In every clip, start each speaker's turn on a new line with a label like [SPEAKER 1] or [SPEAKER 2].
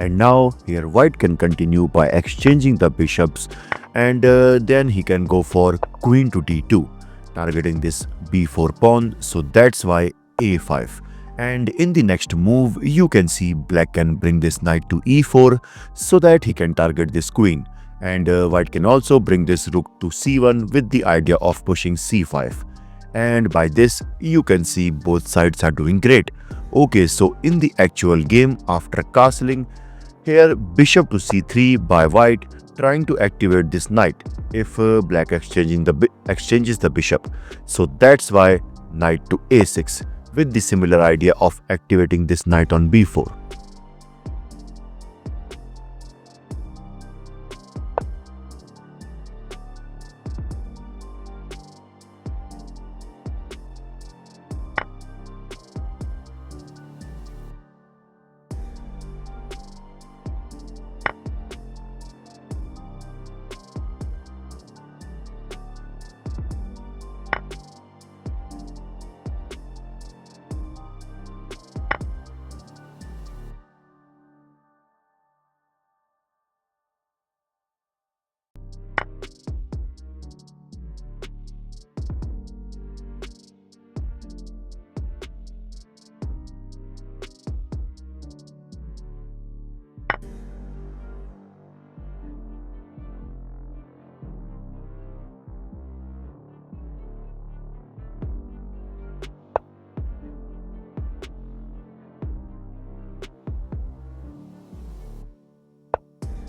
[SPEAKER 1] And now here white can continue by exchanging the bishops, and then he can go for queen to d2, targeting this b4 pawn. So that's why a5. And in the next move, you can see black can bring this knight to e4 so that he can target this queen. And white can also bring this rook to c1 with the idea of pushing c5. And by this, you can see both sides are doing great. Okay, so in the actual game, after castling, here bishop to c3 by white, trying to activate this knight if black exchanges the bishop. So that's why knight to a6 with the similar idea of activating this knight on b4.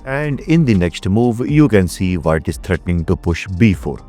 [SPEAKER 1] And in the next move, you can see white is threatening to push b4.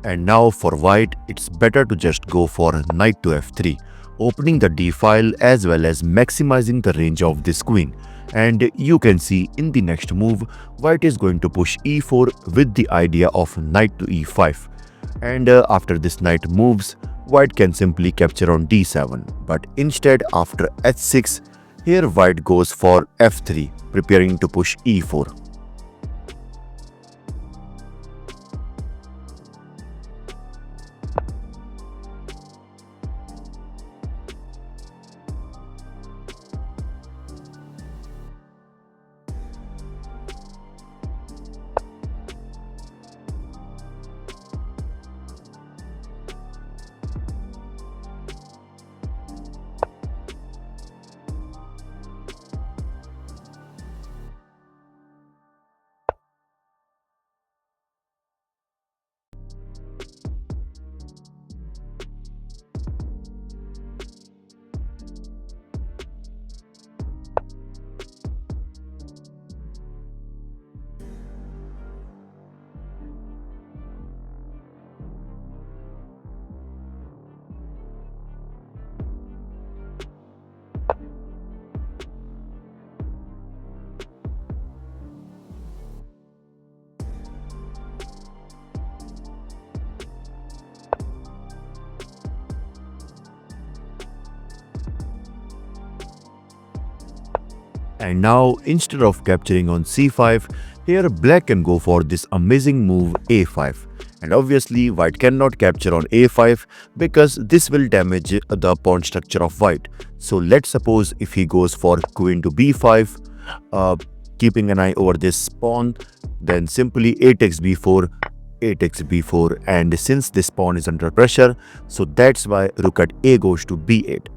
[SPEAKER 1] And now for white, it's better to just go for knight to f3, opening the d file as well as maximizing the range of this queen. And you can see in the next move, white is going to push e4 with the idea of knight to e5. And after this knight moves, white can simply capture on d7. But instead, after h6, here white goes for f3, preparing to push e4. And now instead of capturing on c5, here black can go for this amazing move a5. And obviously white cannot capture on a5 because this will damage the pawn structure of white. So let's suppose if he goes for queen to b5, keeping an eye over this pawn, then simply a takes b4, a takes b4, and since this pawn is under pressure, so that's why rook at a goes to b8.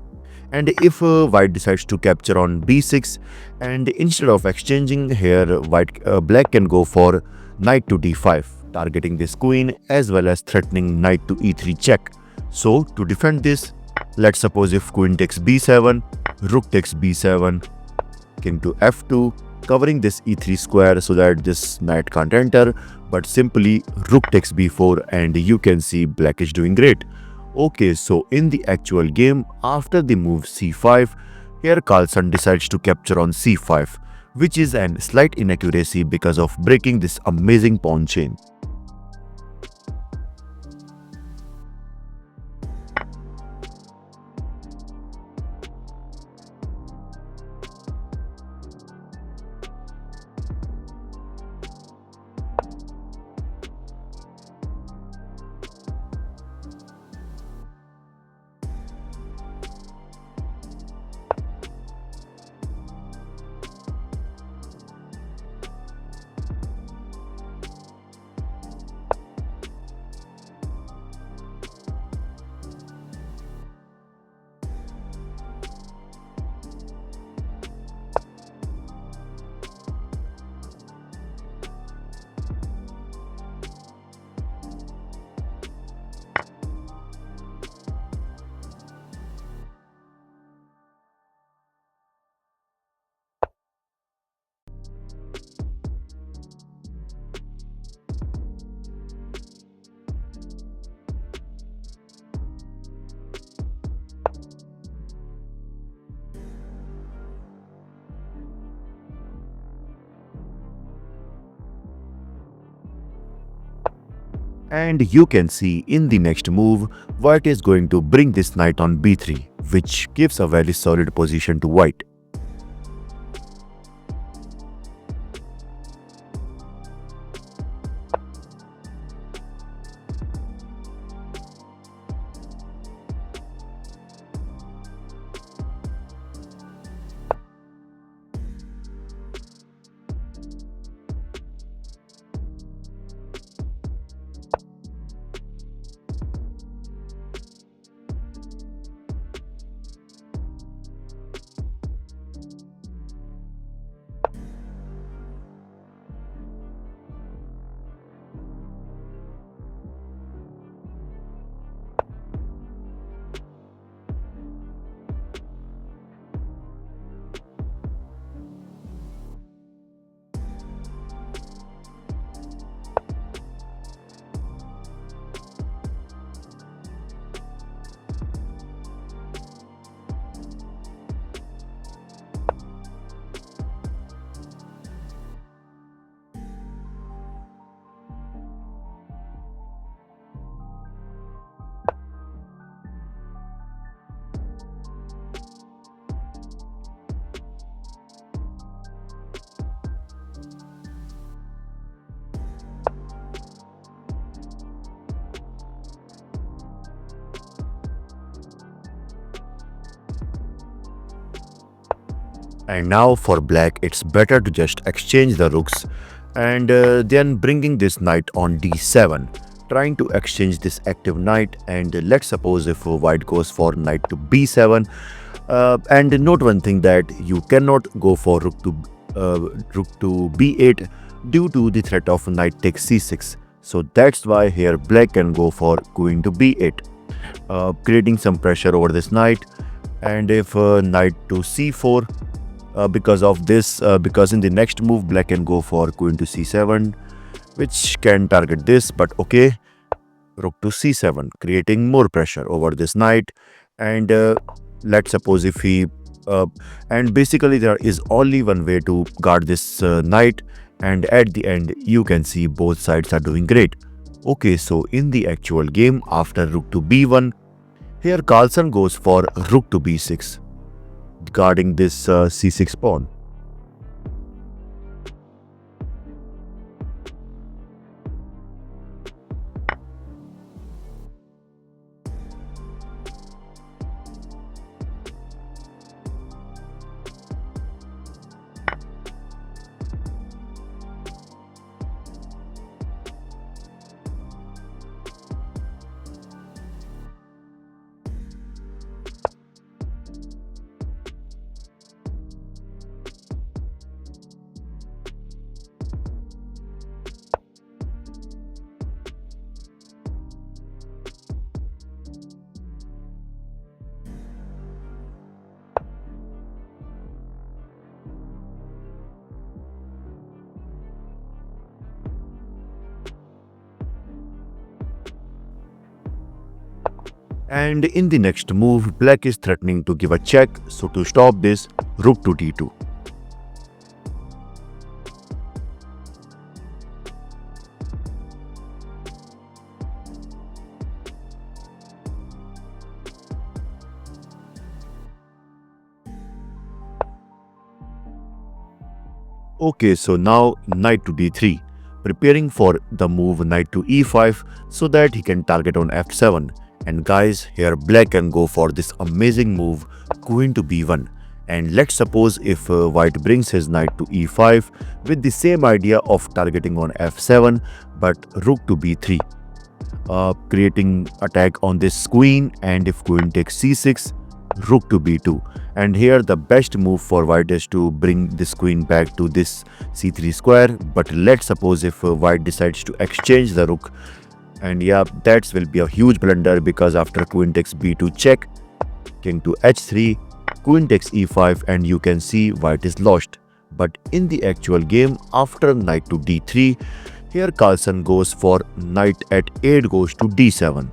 [SPEAKER 1] And if white decides to capture on b6, and instead of exchanging here, black can go for knight to d5, targeting this queen as well as threatening knight to e3 check. So to defend this, let's suppose if queen takes b7, rook takes b7, king to f2, covering this e3 square so that this knight can't enter, but simply rook takes b4, and you can see black is doing great. Okay, so in the actual game, after the move c5, here Carlsen decides to capture on c5, which is a slight inaccuracy because of breaking this amazing pawn chain. And you can see in the next move, white is going to bring this knight on b3, which gives a very solid position to white. And now for black, it's better to just exchange the rooks and then bringing this knight on d7, trying to exchange this active knight. And let's suppose if white goes for knight to b7, and note one thing, that you cannot go for rook to b8 due to the threat of knight takes c6. So that's why here black can go for queen to b8, creating some pressure over this knight. And if knight to c4, because in the next move black can go for queen to c7, which can target this, but okay, rook to c7, creating more pressure over this knight. And let's suppose if he and basically there is only one way to guard this knight, and at the end you can see both sides are doing great. Okay, so in the actual game, after rook to b1, here Carlsen goes for rook to b6, guarding this c6 pawn. And in the next move, black is threatening to give a check, so to stop this, rook to d2. Okay, so now knight to d3, preparing for the move knight to e5 so that he can target on f7. And guys, here black can go for this amazing move queen to b1. And let's suppose if white brings his knight to e5 with the same idea of targeting on f7 but rook to b3, creating attack on this queen, and if queen takes c6, rook to b2. And here the best move for white is to bring this queen back to this c3 square, but let's suppose if white decides to exchange the rook, and yeah, that will be a huge blunder because after queen takes b2 check, king to h3, queen takes e5, and you can see white is lost. But in the actual game, after knight to d3, here Carlsen goes for knight at 8 goes to d7.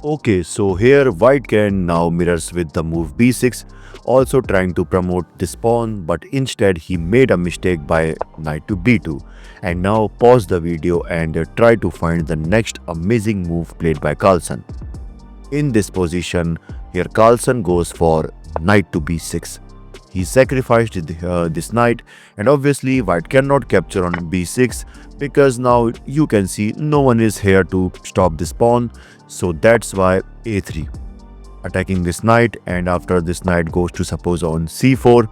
[SPEAKER 1] Okay, so here white can now mirrors with the move b6, also trying to promote this pawn, but instead he made a mistake by knight to b2. And now pause the video and try to find the next amazing move played by Carlsen. In this position, here Carlsen goes for knight to b6. He sacrificed this knight, and obviously white cannot capture on b6 because now you can see no one is here to stop this pawn, so that's why a3. Attacking this knight, and after this knight goes to suppose on c4,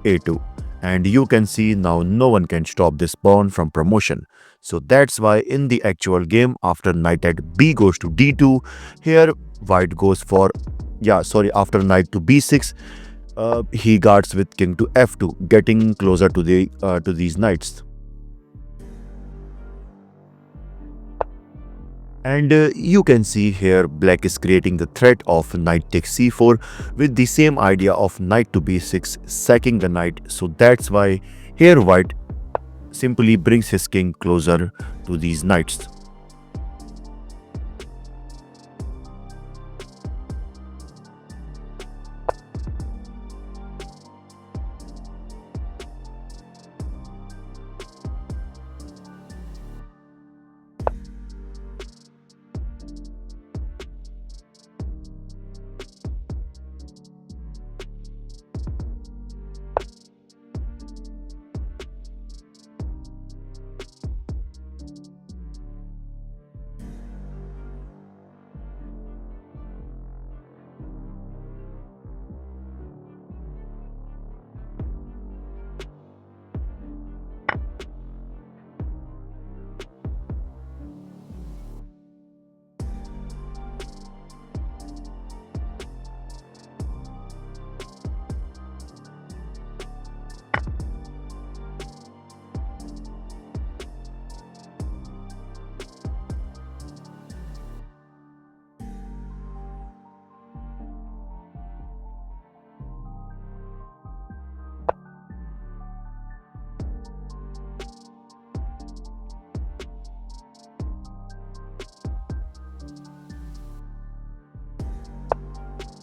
[SPEAKER 1] a2. And you can see now no one can stop this pawn from promotion. So that's why in the actual game, after knight at b goes to d2, here white goes for, after knight to b6, he guards with king to f2, getting closer to these knights. And you can see here black is creating the threat of knight takes c4 with the same idea of knight to b6 sacking the knight. So that's why here white simply brings his king closer to these knights.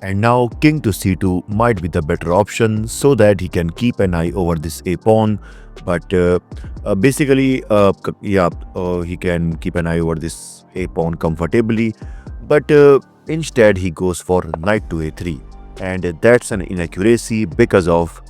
[SPEAKER 1] And now king to c2 might be the better option so that he can keep an eye over this a pawn. But basically, he can keep an eye over this a pawn comfortably. But instead, he goes for knight to a3. And that's an inaccuracy because of.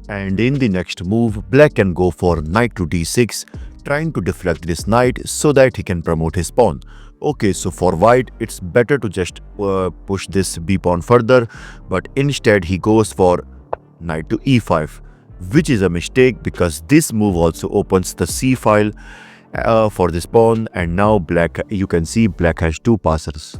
[SPEAKER 1] And in the next move, black can go for knight to d6, trying to deflect this knight so that he can promote his pawn. Okay, so for white, it's better to just push this b pawn further, but instead he goes for knight to e5, which is a mistake because this move also opens the c file for this pawn, and now black, you can see black has two passers.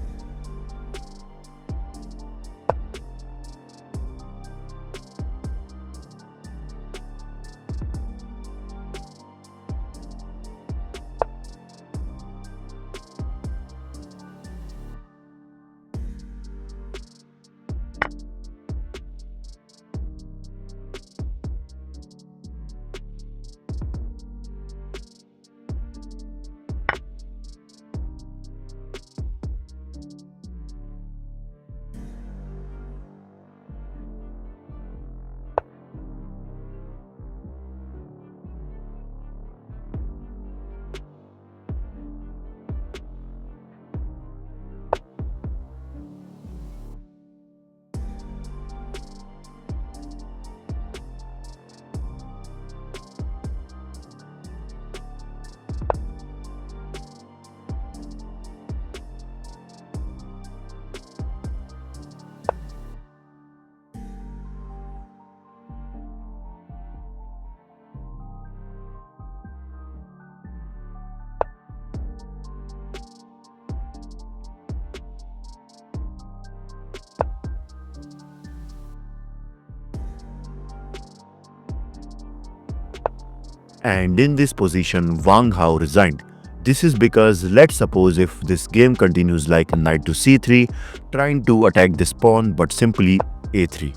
[SPEAKER 1] And in this position, Wang Hao resigned. This is because, let's suppose if this game continues like knight to c3, trying to attack this pawn, but simply a3.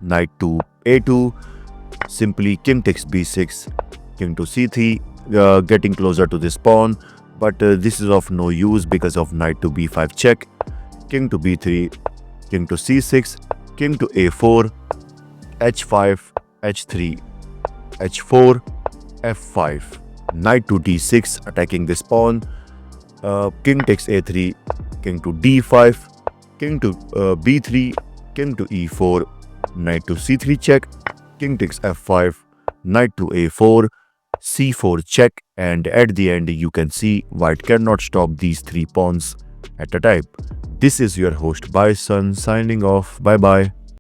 [SPEAKER 1] Knight to a2, simply king takes b6, king to c3, getting closer to this pawn, but this is of no use because of knight to b5 check, king to b3, king to c6, king to a4, h5, h3, h4, f5, knight to d6 attacking this pawn, king takes a3, king to d5, king to b3, king to e4, knight to c3 check, king takes f5, knight to a4, c4 check, and at the end you can see white cannot stop these three pawns at a time. This is your host Bison signing off. Bye bye.